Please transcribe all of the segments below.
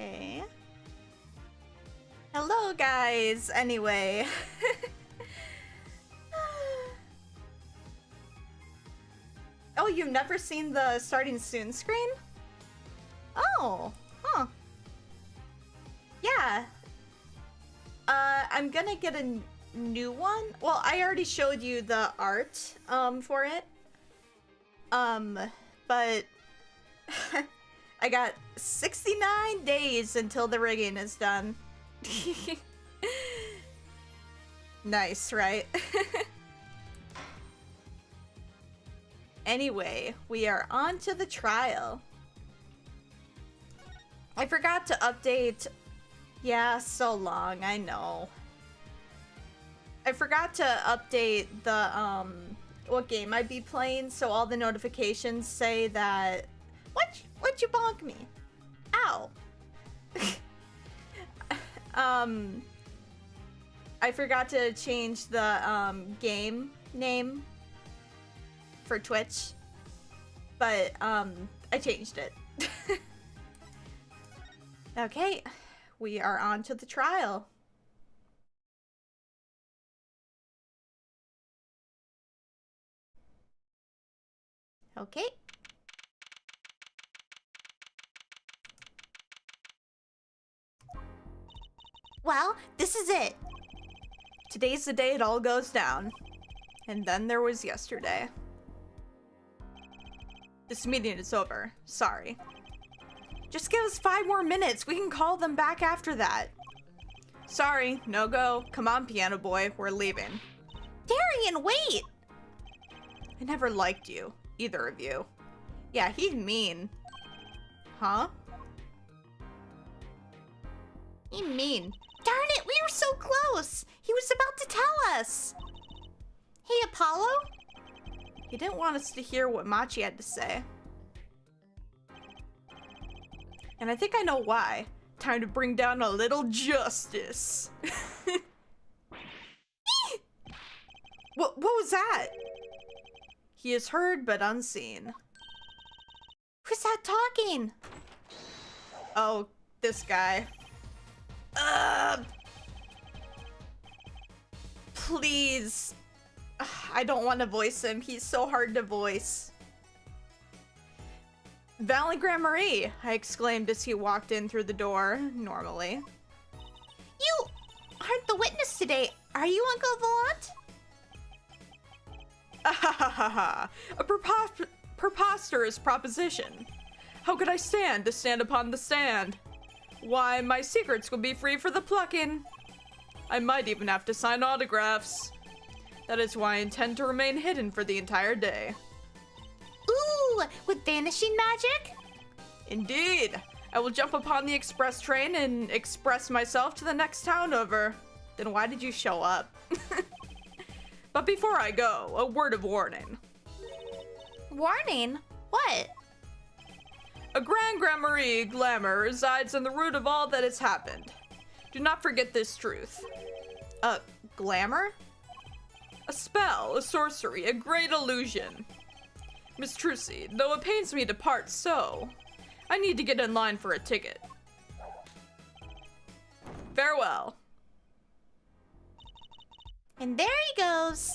Okay. Hello, guys. Anyway. Oh, you've never seen the starting soon screen? Oh, huh. Yeah. I'm gonna get a new one. Well, I already showed you the art, for it. But I got 69 days until the rigging is done. Nice, right? Anyway, we are on to the trial. I forgot to update. Yeah, so long, I know. I forgot to update the, what game I'd be playing, so all the notifications say that... What'd you bonk me? Ow. I forgot to change the, game name for Twitch, but, I changed it. Okay, we are on to the trial. Okay. Well, this is it. Today's the day it all goes down. And then there was yesterday. This meeting is over. Sorry. Just give us 5 more minutes. We can call them back after that. Sorry, no go. Come on, piano boy. We're leaving. Darian, wait! I never liked you. Either of you. Yeah, he's mean. Huh? He's mean. Darn it, we were so close! He was about to tell us! Hey, Apollo? He didn't want us to hear what Machi had to say. And I think I know why. Time to bring down a little justice. What was that? He is heard but unseen. Who's that talking? Oh, this guy. Please. I don't want to voice him. He's so hard to voice. Valley Grand Marie, I exclaimed as he walked in through the door, normally. You aren't the witness today, are you, Uncle Volant? Ahahaha, a preposterous proposition. How could I stand to stand upon the stand? Why, my secrets would be free for the plucking. I might even have to sign autographs. That is why I intend to remain hidden for the entire day. Ooh, with vanishing magic? Indeed. I will jump upon the express train and express myself to the next town over. Then why did you show up? But before I go, a word of warning. Warning? What? A Grand Marie glamour resides in the root of all that has happened. Do not forget this truth. Glamour? A spell, a sorcery, a great illusion. Miss Trucy, though it pains me to part so, I need to get in line for a ticket. Farewell. And there he goes.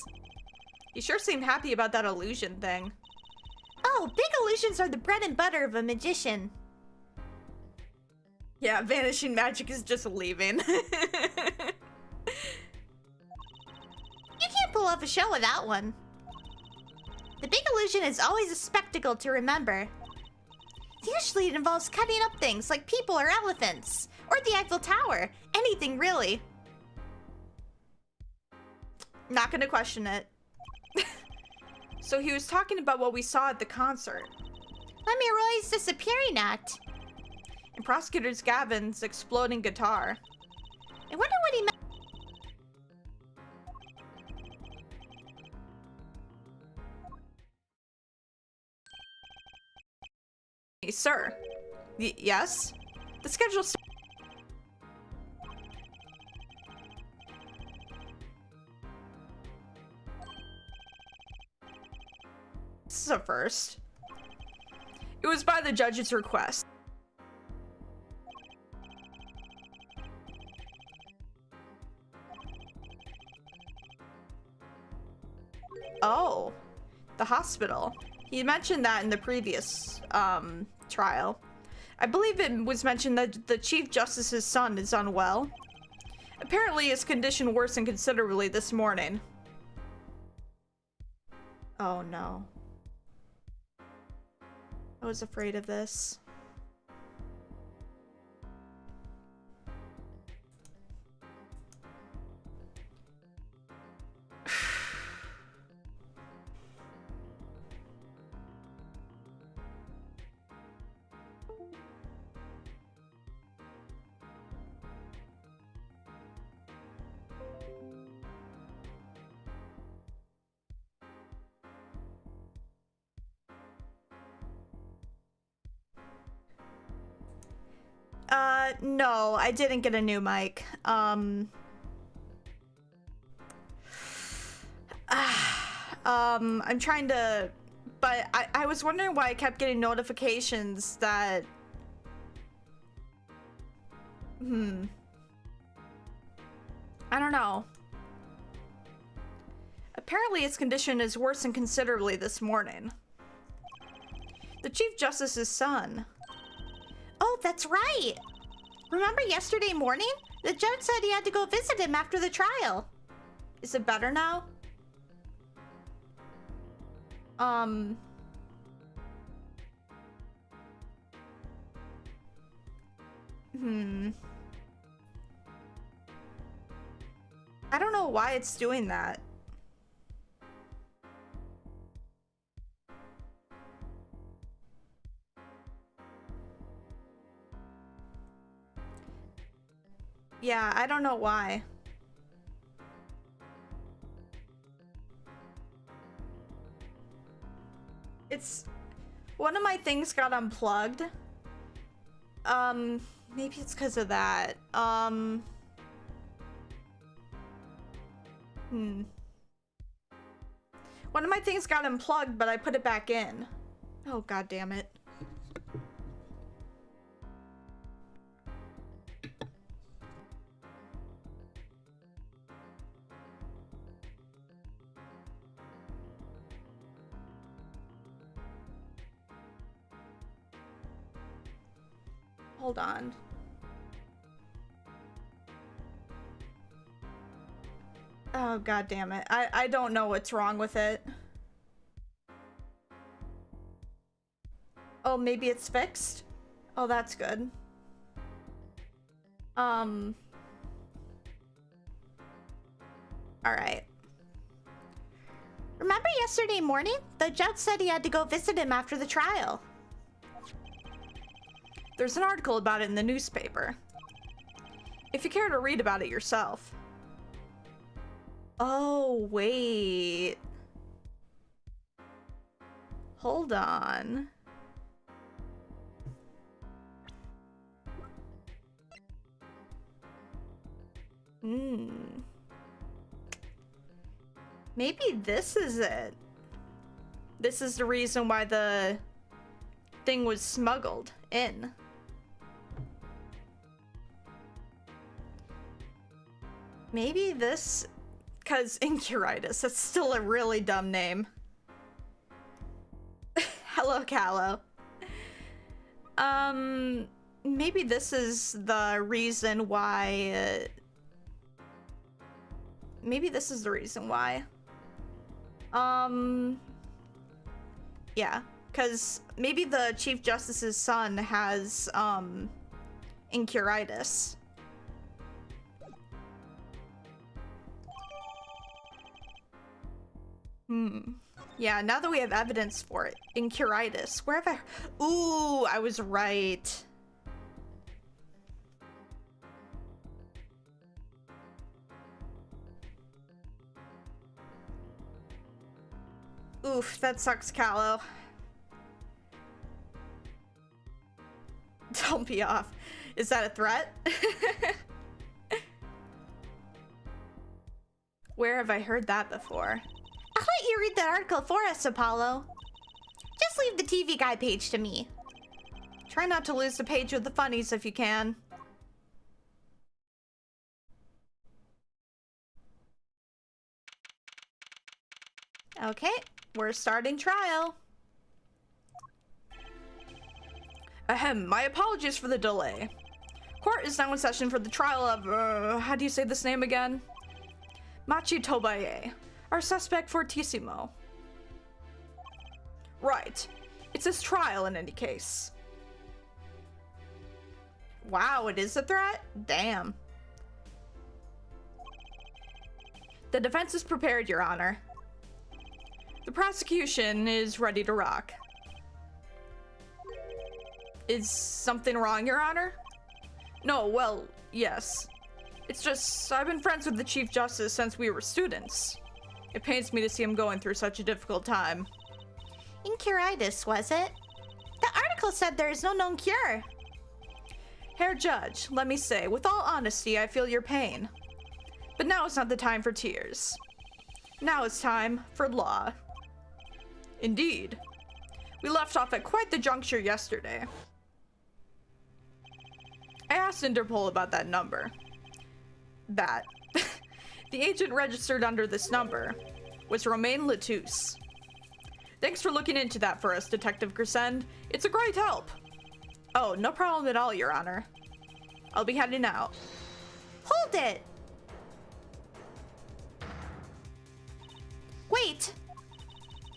He sure seemed happy about that illusion thing. Oh, big illusions are the bread and butter of a magician. Yeah, vanishing magic is just leaving. You can't pull off a show without one. The big illusion is always a spectacle to remember. Usually it involves cutting up things like people or elephants, or the Eiffel Tower, anything really. Not gonna question it. So he was talking about what we saw at the concert. Lemuroy's disappearing act. And Prosecutor Gavin's exploding guitar. I wonder what he meant. Sir. Yes? The schedule. This is a first. It was by the judge's request. Oh, the hospital. He mentioned that in the previous trial. I believe it was mentioned that the Chief Justice's son is unwell. Apparently his condition worsened considerably this morning. Oh no. I was afraid of this. No, I didn't get a new mic. I'm trying to, but I was wondering why I kept getting notifications that, I don't know. Apparently its condition is worsened considerably this morning. The Chief Justice's son. Oh, that's right. Remember yesterday morning? The judge said he had to go visit him after the trial. Is it better now? I don't know why it's doing that. Yeah, I don't know why. It's... one of my things got unplugged. Maybe it's because of that. One of my things got unplugged, but I put it back in. Oh, god damn it. Hold on. Oh, god damn it. I don't know what's wrong with it. Oh, maybe it's fixed? Oh, that's good. Alright. Remember yesterday morning? The judge said he had to go visit him after the trial. There's an article about it in the newspaper. If you care to read about it yourself. Oh, wait. Hold on. Maybe this is it. This is the reason why the thing was smuggled in. Maybe this, because Incuritis, that's still a really dumb name. Hello, Callow. Maybe this is the reason why, maybe this is the reason why. Yeah, because maybe the Chief Justice's son has, Incuritis. Yeah, now that we have evidence for it. Incuritis. Where have I... Ooh, I was right. Oof, that sucks, Callow. Don't be off. Is that a threat? Where have I heard that before? I'll let you read that article for us, Apollo. Just leave the TV Guide page to me. Try not to lose the page of the funnies if you can. Okay, we're starting trial. Ahem, my apologies for the delay. Court is now in session for the trial of, how do you say this name again? Machi Tobaye, our suspect fortissimo. Right. It's his trial in any case. Wow, it is a threat? Damn. The defense is prepared, Your Honor. The prosecution is ready to rock. Is something wrong, Your Honor? No, well, yes. It's just, I've been friends with the Chief Justice since we were students. It pains me to see him going through such a difficult time. Incuritis, was it? The article said there is no known cure. Herr Judge, let me say, with all honesty, I feel your pain. But now is not the time for tears. Now it's time for law. Indeed. We left off at quite the juncture yesterday. I asked Interpol about that number. The agent registered under this number was Romain Latouche. Thanks for looking into that for us, Detective Crescend. It's a great help. Oh, no problem at all, Your Honor. I'll be heading out. Hold it! Wait!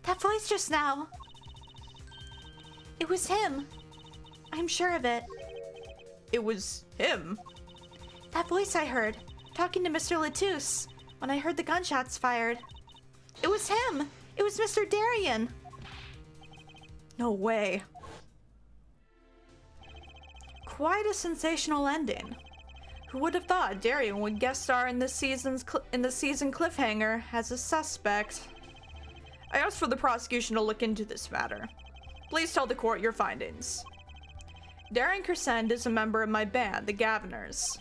That voice just now. It was him. I'm sure of it. It was him? That voice I heard, talking to Mr. Latouche, when I heard the gunshots fired. It was him! It was Mr. Darien! No way. Quite a sensational ending. Who would have thought Darien would guest star in this season cliffhanger as a suspect? I asked for the prosecution to look into this matter. Please tell the court your findings. Darien Crescend is a member of my band, the Gaviners.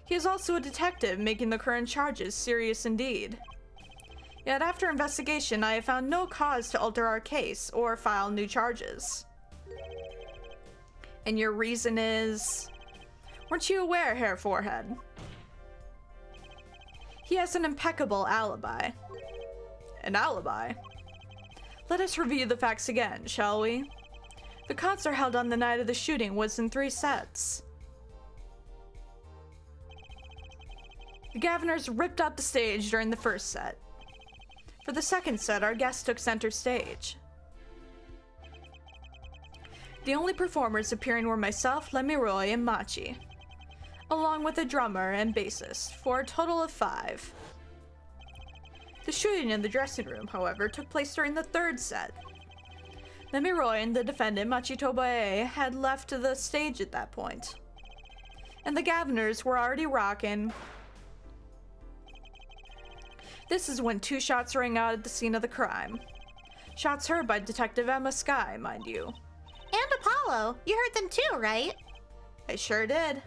He is also a detective, making the current charges serious indeed. Yet after investigation, I have found no cause to alter our case or file new charges. And your reason is? Weren't you aware, Herr Forehead? He has an impeccable alibi. An alibi? Let us review the facts again, shall we? The concert held on the night of the shooting was in 3 sets. The Gaviners ripped out the stage during the first set. For the second set, our guests took center stage. The only performers appearing were myself, Lemuroy, and Machi, along with a drummer and bassist, for a total of 5. The shooting in the dressing room, however, took place during the 3rd set. Lemuroy and the defendant, Machi Tobaye, had left the stage at that point, and the Gaviners were already rocking. This is when 2 shots rang out at the scene of the crime. Shots heard by Detective Emma Skye, mind you. And Apollo. You heard them too, right? I sure did.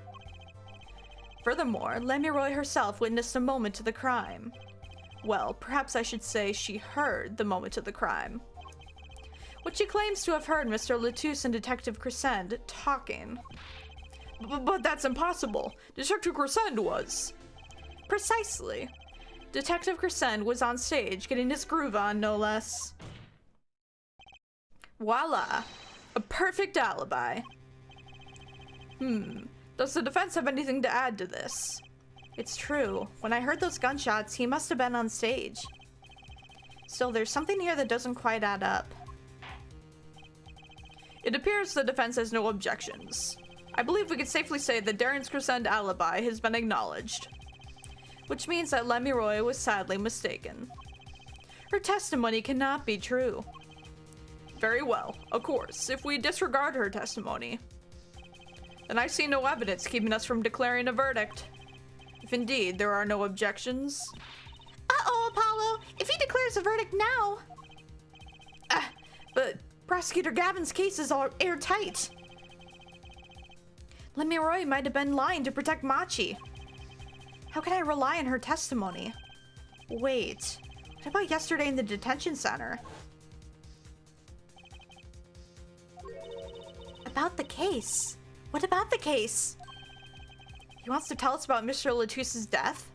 Furthermore, Lemuroy herself witnessed a moment to the crime. Well, perhaps I should say she heard the moment of the crime. What she claims to have heard Mr. Latouche and Detective Crescend talking. But that's impossible. Detective Crescend was. Precisely. Detective Crescend was on stage getting his groove on, no less. Voila! A perfect alibi. Does the defense have anything to add to this? It's true. When I heard those gunshots, he must have been on stage. Still, there's something here that doesn't quite add up. It appears the defense has no objections. I believe we could safely say that Darien's Crescend alibi has been acknowledged. Which means that Lemuroy was sadly mistaken. Her testimony cannot be true. Very well, of course, if we disregard her testimony, then I see no evidence keeping us from declaring a verdict. If indeed there are no objections. Uh-oh, Apollo! If he declares a verdict now! But Prosecutor Gavin's case is all airtight. Lemuroy might have been lying to protect Machi. How can I rely on her testimony? Wait, what about yesterday in the detention center? About the case. What about the case? He wants to tell us about Mr. Latouche's death?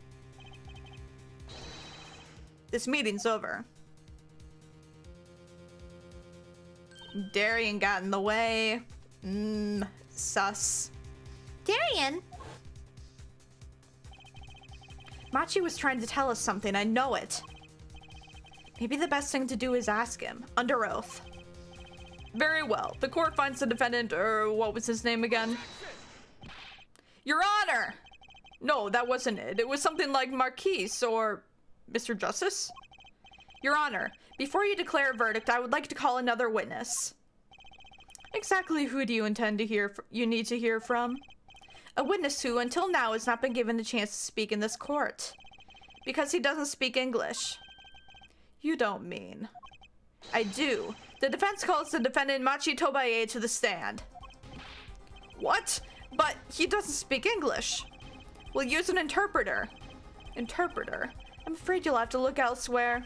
This meeting's over. Darien got in the way. Sus. Darien? Machi was trying to tell us something, I know it. Maybe the best thing to do is ask him, under oath. Very well. The court finds the defendant, or what was his name again? Your Honor! No, that wasn't it. It was something like Marquise or Mr. Justice? Your Honor, before you declare a verdict, I would like to call another witness. Exactly who do you intend to need to hear from? A witness who, until now, has not been given the chance to speak in this court. Because he doesn't speak English. You don't mean. I do. The defense calls the defendant Machi Tobaye to the stand. What? But he doesn't speak English. We'll use an interpreter. Interpreter? I'm afraid you'll have to look elsewhere.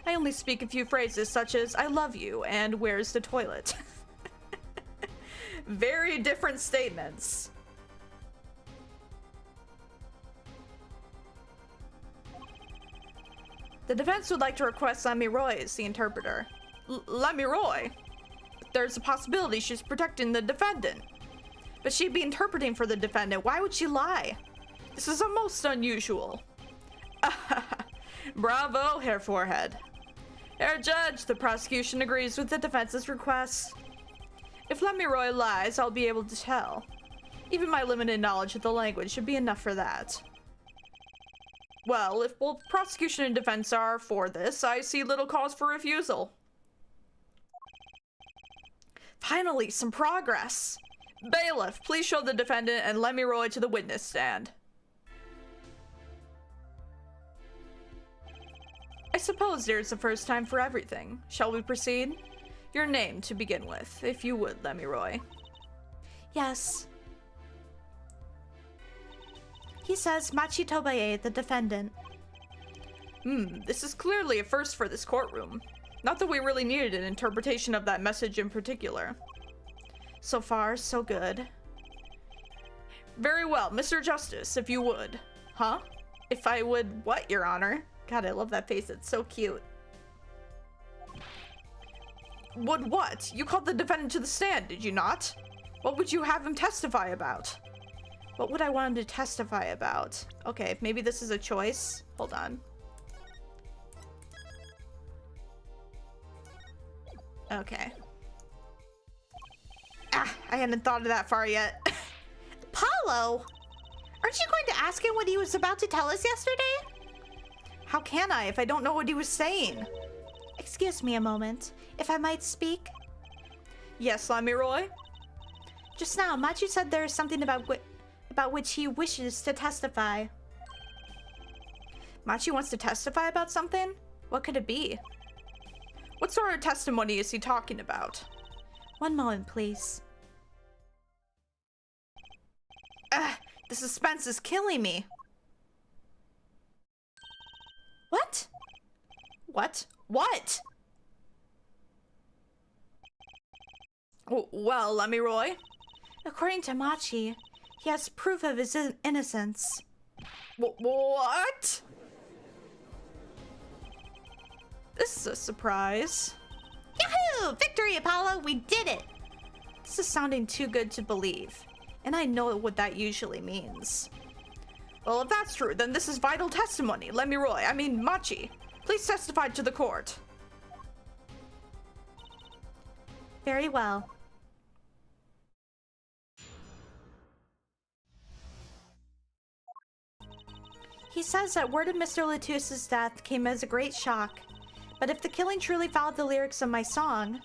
I only speak a few phrases such as, I love you, and where's the toilet? Very different statements. The defense would like to request Lamiroy as the interpreter. Lamiroy? There's a possibility she's protecting the defendant. But she'd be interpreting for the defendant. Why would she lie? This is a most unusual. Bravo, Herr Forehead. Herr Judge, the prosecution agrees with the defense's request. If Lamiroy lies, I'll be able to tell. Even my limited knowledge of the language should be enough for that. Well, if both prosecution and defense are for this, I see little cause for refusal. Finally, some progress. Bailiff, please show the defendant and Lamiroy to the witness stand. I suppose there's a first time for everything. Shall we proceed? Your name to begin with, if you would, Lamiroy. Yes. He says Machi Tobaye, the defendant. This is clearly a first for this courtroom. Not that we really needed an interpretation of that message in particular. So far, so good. Very well, Mr. Justice, if you would. Huh? If I would what, Your Honor? God, I love that face, it's so cute. Would what? You called the defendant to the stand, did you not? What would you have him testify about? What would I want him to testify about? Okay, maybe this is a choice. Hold on. Okay. I hadn't thought of that far yet. Apollo! Aren't you going to ask him what he was about to tell us yesterday? How can I if I don't know what he was saying? Excuse me a moment, if I might speak. Yes, Lamiroy? Just now, Machi said there is something about which he wishes to testify. Machi wants to testify about something? What could it be? What sort of testimony is he talking about? One moment, please. The suspense is killing me. What? What? What? Well, Lamiroy? According to Machi, he has proof of his innocence. What? This is a surprise. Yahoo! Victory, Apollo! We did it! This is sounding too good to believe, and I know what that usually means. Well, if that's true, then this is vital testimony. Machi, please testify to the court. Very well. He says that word of Mr. Latus's death came as a great shock, but if the killing truly followed the lyrics of my song...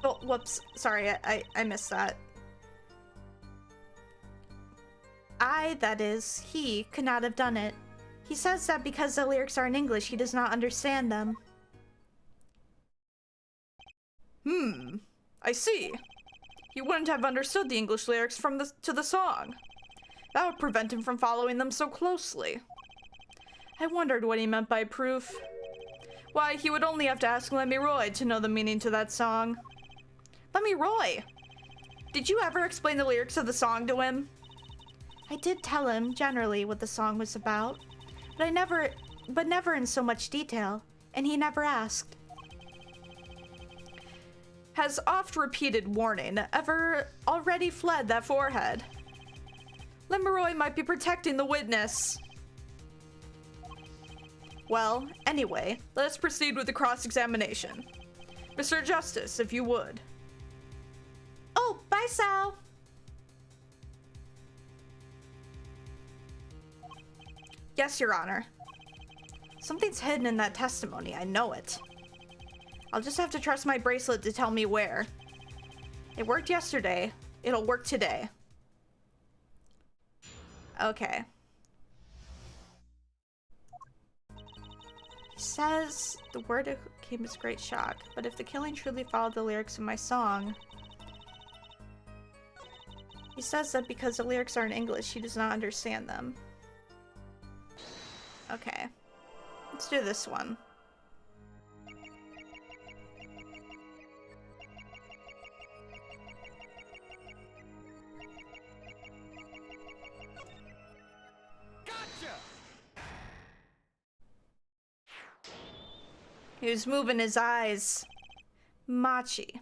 Oh, whoops. Sorry, I missed that. That is, he could not have done it. He says that because the lyrics are in English, he does not understand them. I see. He wouldn't have understood the English lyrics to the song. That would prevent him from following them so closely. I wondered what he meant by proof. Why, he would only have to ask Lamiroy to know the meaning to that song. Lamiroy! Did you ever explain the lyrics of the song to him? I did tell him, generally, what the song was about, but never in so much detail, and he never asked. has oft-repeated warning ever already fled that forehead? Lemuroy might be protecting the witness. Well, anyway, let us proceed with the cross-examination. Mr. Justice, if you would. Oh, bye, Sal. Yes, Your Honor. Something's hidden in that testimony, I know it. I'll just have to trust my bracelet to tell me where. It worked yesterday. It'll work today. Okay. He says the word came as great shock, but if the killing truly followed the lyrics of my song... He says that because the lyrics are in English, he does not understand them. Okay. Let's do this one. He was moving his eyes. Machi.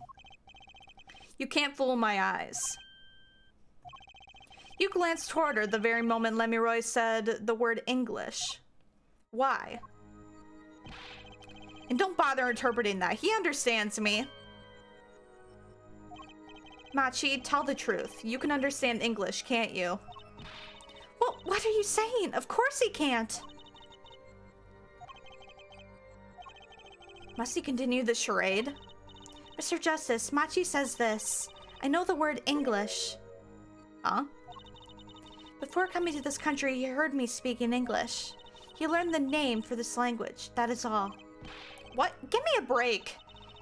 You can't fool my eyes. You glanced toward her the very moment Lemuroy said the word English. Why? And don't bother interpreting that. He understands me. Machi, tell the truth. You can understand English, can't you? Well, what are you saying? Of course he can't. Must he continue the charade? Mr. Justice, Machi says this. I know the word English. Huh? Before coming to this country, he heard me speak in English. He learned the name for this language, that is all. What? Give me a break.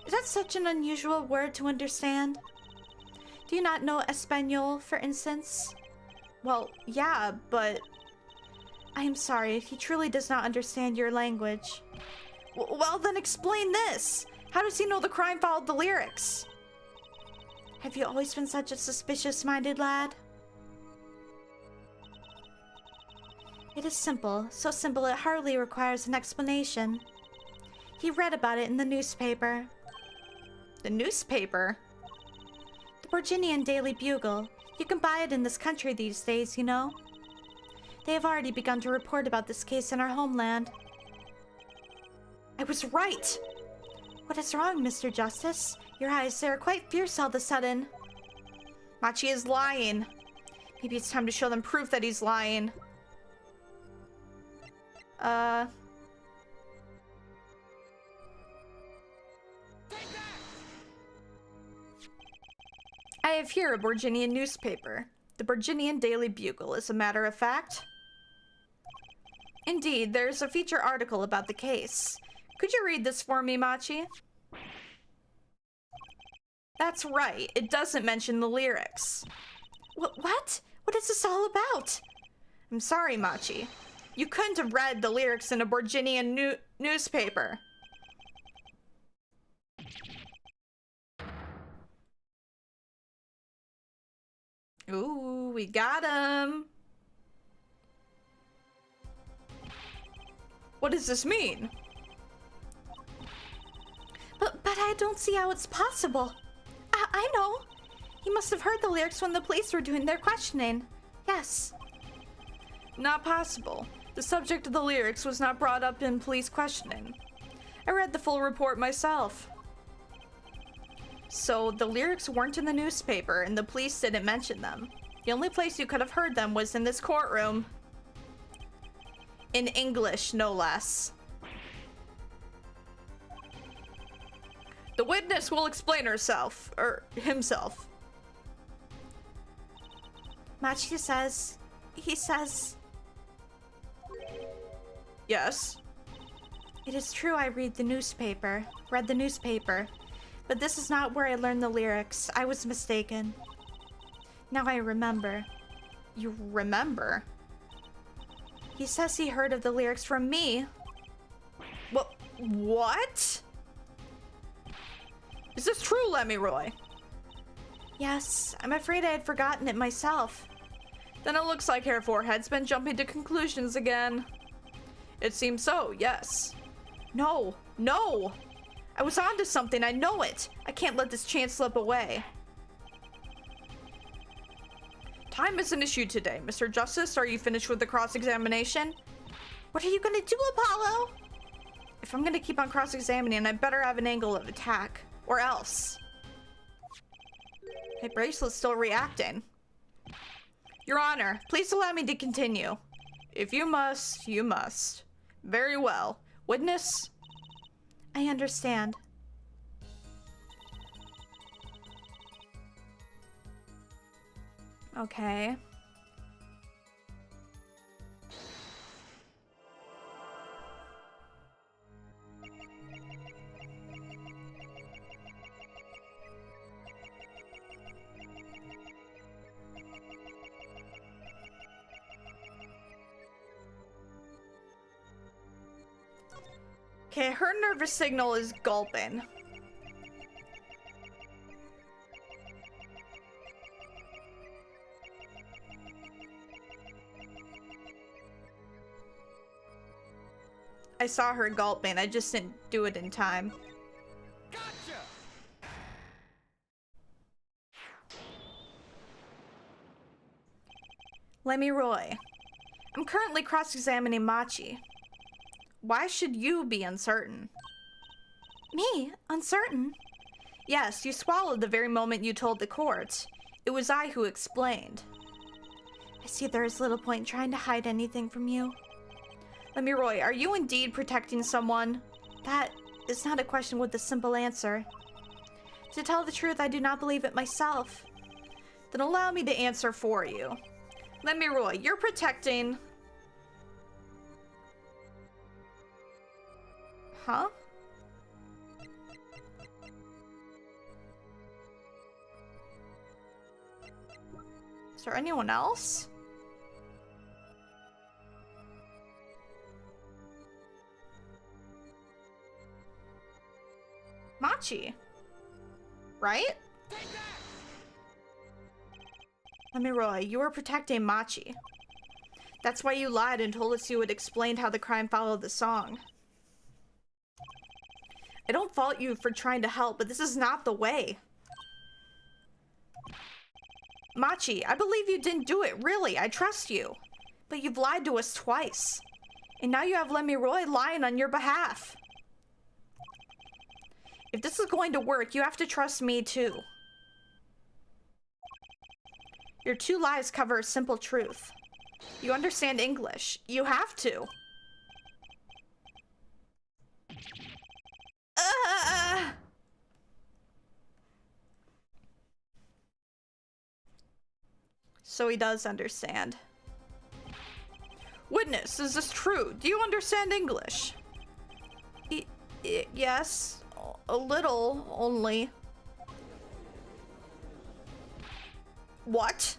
Is that such an unusual word to understand? Do you not know Espanol, for instance? Well, yeah, but... I am sorry, he truly does not understand your language. Well, then explain this. How does he know the crime followed the lyrics? Have you always been such a suspicious-minded lad? It is simple, so simple it hardly requires an explanation. He read about it in the newspaper. The newspaper? The Virginian Daily Bugle. You can buy it in this country these days, you know. They have already begun to report about this case in our homeland. I was right! What is wrong, Mr. Justice? Your eyes, they are quite fierce all of a sudden. Machi is lying. Maybe it's time to show them proof that he's lying. I have here a Virginian newspaper. The Virginian Daily Bugle, as a matter of fact. Indeed, there's a feature article about the case. Could you read this for me, Machi? That's right, it doesn't mention the lyrics. What? What is this all about? I'm sorry, Machi. You couldn't have read the lyrics in a Virginian newspaper. Ooh, we got him. What does this mean? But I don't see how it's possible. I know. He must have heard the lyrics when the police were doing their questioning. Yes. Not possible. The subject of the lyrics was not brought up in police questioning. I read the full report myself. So the lyrics weren't in the newspaper and the police didn't mention them. The only place you could have heard them was in this courtroom. In English, no less. The witness will explain herself, or himself. Machi says... He says... Yes? It is true I read the newspaper. Read the newspaper. But this is not where I learned the lyrics. I was mistaken. Now I remember. You remember? He says he heard of the lyrics from me. What? Is this true, Lemuroy? Yes, I'm afraid I had forgotten it myself. Then it looks like Hair Forehead's been jumping to conclusions again. It seems so, yes. No. I was onto something, I know it. I can't let this chance slip away. Time is an issue today. Mr. Justice, are you finished with the cross-examination? What are you gonna do, Apollo? If I'm gonna keep on cross-examining, I better have an angle of attack. Or else. My bracelet's still reacting. Your Honor, please allow me to continue. If you must, you must. Very well. Witness? I understand. Okay. Okay, her nervous signal is gulping. I saw her gulping, I just didn't do it in time. Gotcha! Lemuroy, I'm currently cross-examining Machi. Why should you be uncertain? Me? Uncertain? Yes, you swallowed the very moment you told the court. It was I who explained. I see there is little point in trying to hide anything from you. Lemuroy, are you indeed protecting someone? That is not a question with a simple answer. To tell the truth, I do not believe it myself. Then allow me to answer for you. Lemuroy, you're protecting... Huh? Is there anyone else? Machi. Right? Lemuroy, you were protecting Machi. That's why you lied and told us you had explained how the crime followed the song. I don't fault you for trying to help, but this is not the way. Machi, I believe you didn't do it, really. I trust you. But you've lied to us twice. And now you have Lemuroy lying on your behalf. If this is going to work, you have to trust me too. Your two lies cover a simple truth. You understand English. You have to. So he does understand. Witness, is this true? Do you understand English? Yes, a little only. What?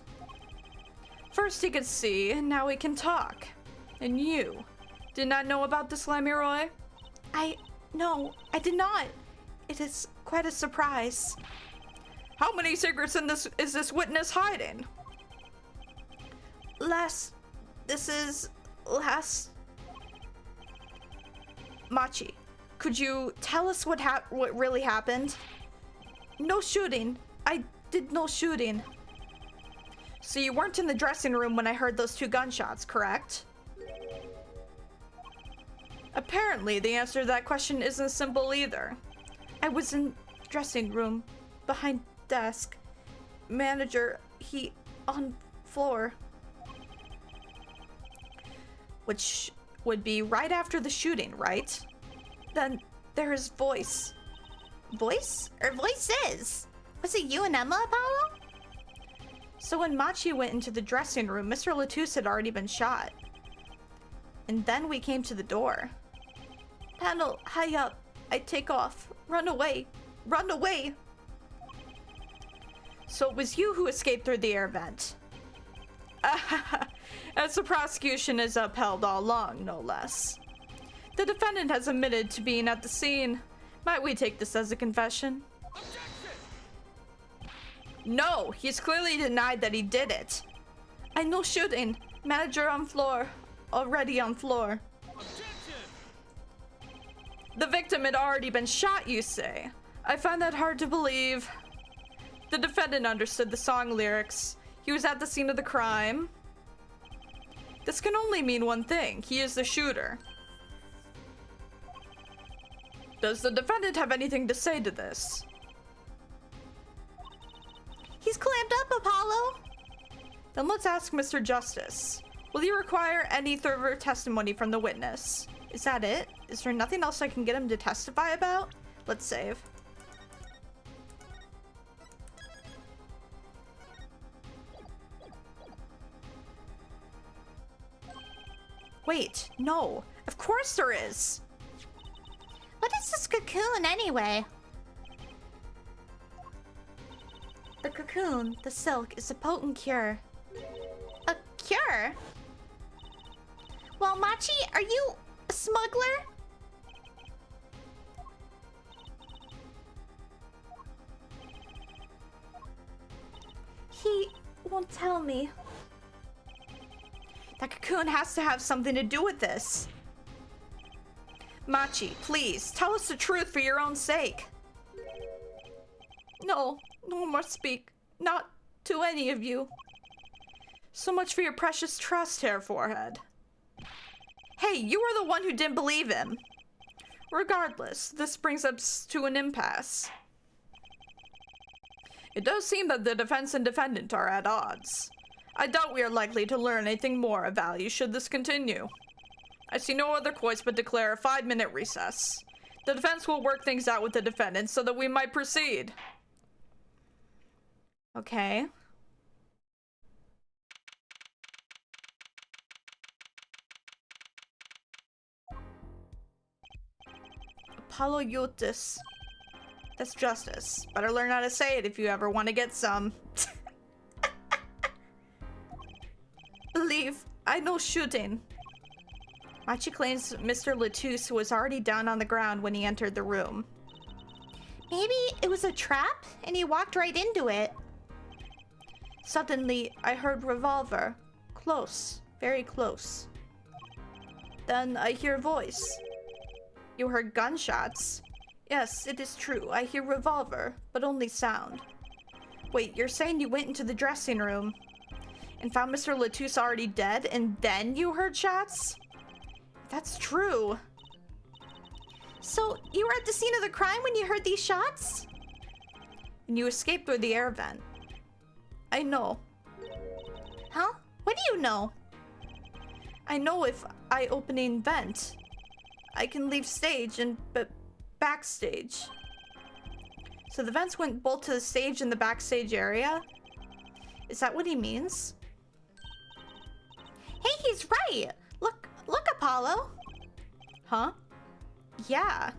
First he could see, and now he can talk. And you did not know about this, Lemuroy? No, I did not. It is quite a surprise. How many secrets is this witness hiding? Machi, could you tell us what really happened? No shooting. I did no shooting. So you weren't in the dressing room when I heard those two gunshots, correct? Apparently, the answer to that question isn't simple either. I was in dressing room, behind desk. Manager, he on floor. Which would be right after the shooting, right? Then there is voice. Voice? Or voices? Was it you and Emma, Apollo? So when Machi went into the dressing room, Mr. Latus had already been shot. And then we came to the door. Panel, high up. I take off. Run away. Run away. So it was you who escaped through the air vent. As the prosecution is upheld all along, no less. The defendant has admitted to being at the scene. Might we take this as a confession? Objection! No, he's clearly denied that he did it. I no shooting. Manager on floor. Already on floor. Objection! The victim had already been shot, you say? I find that hard to believe. The defendant understood the song lyrics. He was at the scene of the crime. This can only mean one thing. He is the shooter. Does the defendant have anything to say to this? He's clamped up, Apollo! Then let's ask Mr. Justice. Will you require any further testimony from the witness? Is that it? Is there nothing else I can get him to testify about? Let's save. Wait, no. Of course there is. What is this cocoon, anyway? The cocoon, the silk, is a potent cure. A cure? Well, Machi, are you a smuggler? He won't tell me. That cocoon has to have something to do with this. Machi, please, tell us the truth for your own sake. No, no one must speak. Not to any of you. So much for your precious trust, Hair Forehead. Hey, you were the one who didn't believe him. Regardless, this brings us to an impasse. It does seem that the defense and defendant are at odds. I doubt we are likely to learn anything more of value should this continue. I see no other choice but declare a 5-minute recess. The defense will work things out with the defendant so that we might proceed. Okay. Apollo Eutis. That's justice. Better learn how to say it if you ever want to get some. Believe, I know shooting. Machi claims Mr. Latouche was already down on the ground when he entered the room. Maybe it was a trap and he walked right into it. Suddenly, I heard revolver. Close. Very close. Then I hear voice. You heard gunshots? Yes, it is true. I hear revolver, but only sound. Wait, you're saying you went into the dressing room and found Mr. Latouche already dead, and then you heard shots? That's true. So, you were at the scene of the crime when you heard these shots? And you escaped through the air vent. I know. Huh? What do you know? I know if I opening vent, I can leave stage and backstage. So the vents went both to the stage and the backstage area? Is that what he means? Hey, he's right! Look, Apollo! Huh? Yeah.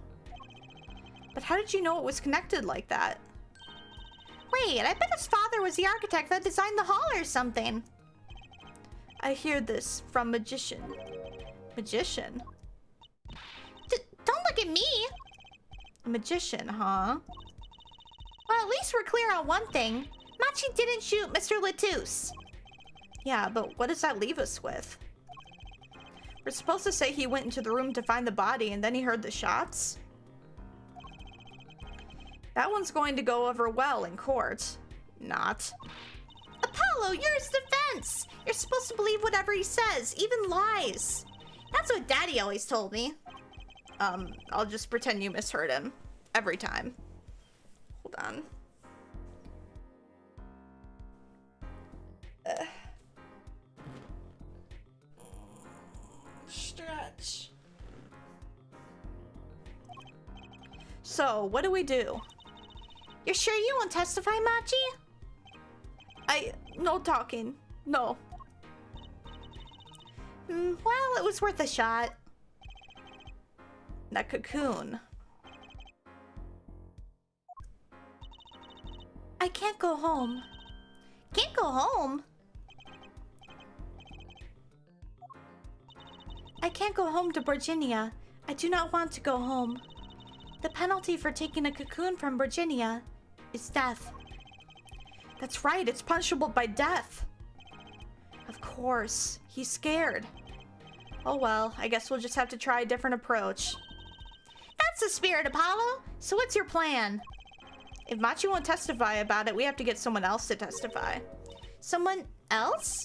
But how did you know it was connected like that? Wait, I bet his father was the architect that designed the hall or something. I hear this from Magician. Magician? Don't look at me! A magician, huh? Well, at least we're clear on one thing. Machi didn't shoot Mr. Latouche. Yeah, but what does that leave us with? We're supposed to say he went into the room to find the body and then he heard the shots? That one's going to go over well in court. Not. Apollo, you're his defense! You're supposed to believe whatever he says, even lies. That's what Daddy always told me. I'll just pretend you misheard him. Every time. Hold on. Stretch. So, what do we do? You're sure you won't testify, Machi? No talking. No. Well, it was worth a shot. That cocoon. I can't go home. Can't go home? I can't go home to Virginia. I do not want to go home. The penalty for taking a cocoon from Virginia is death. That's right, it's punishable by death. Of course, he's scared. Oh well, I guess we'll just have to try a different approach. That's the spirit, Apollo. So what's your plan? If Machi won't testify about it, we have to get someone else to testify. Someone else?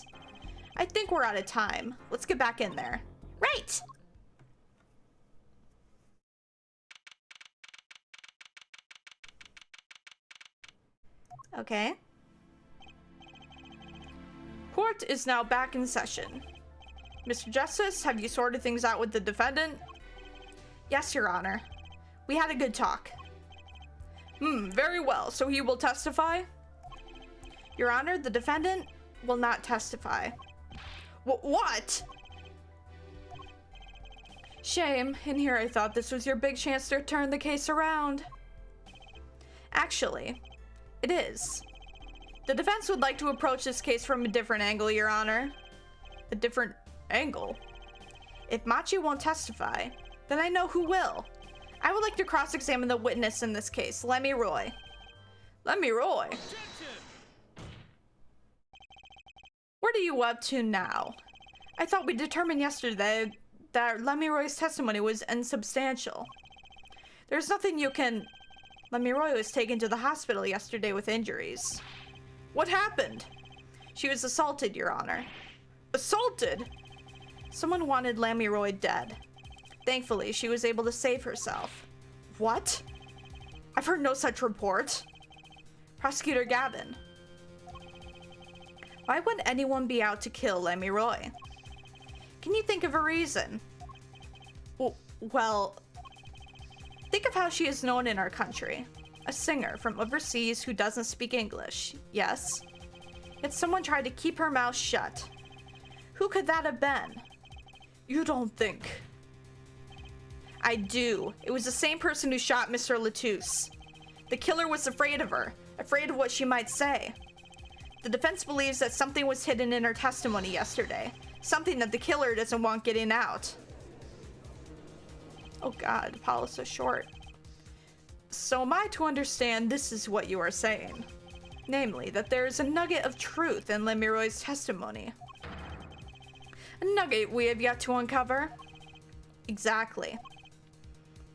I think we're out of time. Let's get back in there. Right! Okay. Court is now back in session. Mr. Justice, have you sorted things out with the defendant? Yes, Your Honor. We had a good talk. Very well. So he will testify? Your Honor, the defendant will not testify. What? Shame. In here I thought this was your big chance to turn the case around. Actually, it is. The defense would like to approach this case from a different angle, Your Honor. A different angle? If Machi won't testify, then I know who will. I would like to cross-examine the witness in this case, Lemmy Roy. Lemmy Roy? What are you up to now? I thought we determined yesterday that Lemmy Roy's testimony was insubstantial. There's nothing you can... Lemmy Roy was taken to the hospital yesterday with injuries. What happened? She was assaulted, Your Honor. Assaulted? Someone wanted Lemmy Roy dead. Thankfully, she was able to save herself. What? I've heard no such report. Prosecutor Gavin. Why would anyone be out to kill Lemmy Roy? Can you think of a reason? Well, think of how she is known in our country. A singer from overseas who doesn't speak English, yes? Yet someone tried to keep her mouth shut. Who could that have been? You don't think... I do. It was the same person who shot Mr. Latouche. The killer was afraid of her, afraid of what she might say. The defense believes that something was hidden in her testimony yesterday, something that the killer doesn't want getting out. Oh God, Apollo's so short. So am I to understand this is what you are saying? Namely, that there is a nugget of truth in Lemmy Roy's testimony. A nugget we have yet to uncover? Exactly.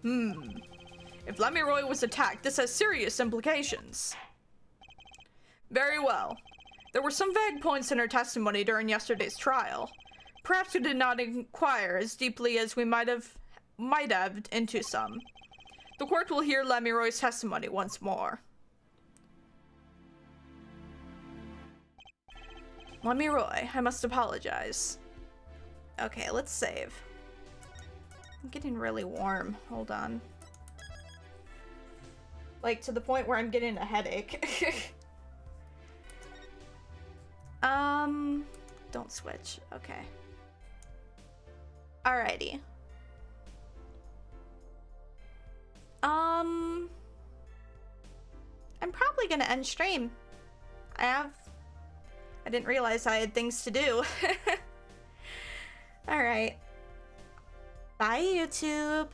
If Lemmy Roy was attacked, this has serious implications. Very well. There were some vague points in her testimony during yesterday's trial. Perhaps we did not inquire as deeply as we might have into some. The court will hear Lemmy Roy's testimony once more. Lemmy Roy, I must apologize. Okay, let's save. I'm getting really warm. Hold on. Like, to the point where I'm getting a headache. Don't switch. Okay. Alrighty. I'm probably gonna end stream. I didn't realize I had things to do. Alright. Bye, YouTube.